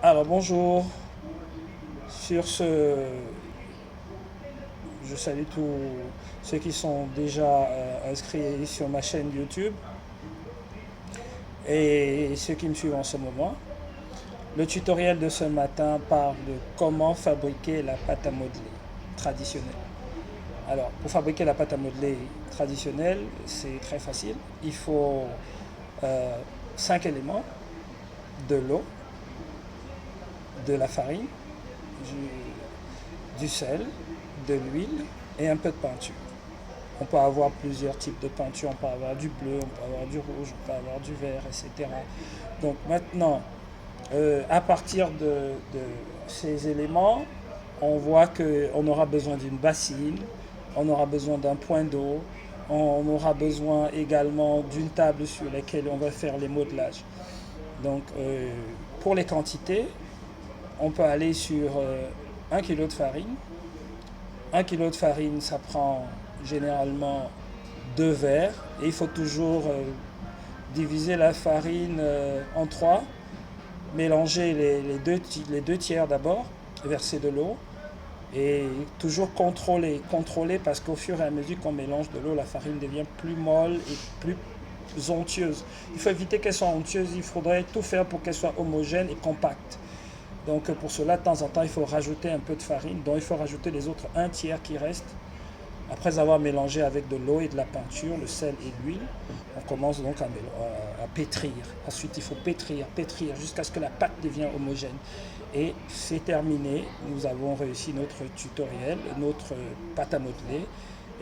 Alors bonjour, sur ce, je salue tous ceux qui sont déjà inscrits sur ma chaîne YouTube et ceux qui me suivent en ce moment. Le tutoriel de ce matin parle de comment fabriquer la pâte à modeler traditionnelle. Alors pour fabriquer la pâte à modeler traditionnelle, c'est très facile. Il faut euh, 5 éléments: de l'eau, de la farine, du sel, de l'huile et un peu de peinture. On peut avoir plusieurs types de peinture, on peut avoir du bleu, on peut avoir du rouge, on peut avoir du vert, etc. Donc maintenant, à partir de ces éléments, on voit qu'on aura besoin d'une bassine, on aura besoin d'un point d'eau, on aura besoin également d'une table sur laquelle on va faire les modelages. Donc pour les quantités, on peut aller sur 1 kg de farine. 1 kg de farine, ça prend généralement 2 verres. Et il faut toujours diviser la farine en 3, mélanger les deux tiers d'abord, verser de l'eau. Et toujours contrôler parce qu'au fur et à mesure qu'on mélange de l'eau, la farine devient plus molle et plus onctueuse. Il faut éviter qu'elle soit onctueuse, il faudrait tout faire pour qu'elle soit homogène et compacte. Donc pour cela, de temps en temps, il faut rajouter un peu de farine. Donc il faut rajouter les autres un tiers qui restent. Après avoir mélangé avec de l'eau et de la peinture, le sel et l'huile, on commence donc à pétrir. Ensuite, il faut pétrir jusqu'à ce que la pâte devienne homogène. Et c'est terminé. Nous avons réussi notre tutoriel, notre pâte à modeler.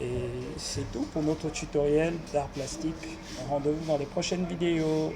Et c'est tout pour notre tutoriel d'art plastique. Rendez-vous dans les prochaines vidéos.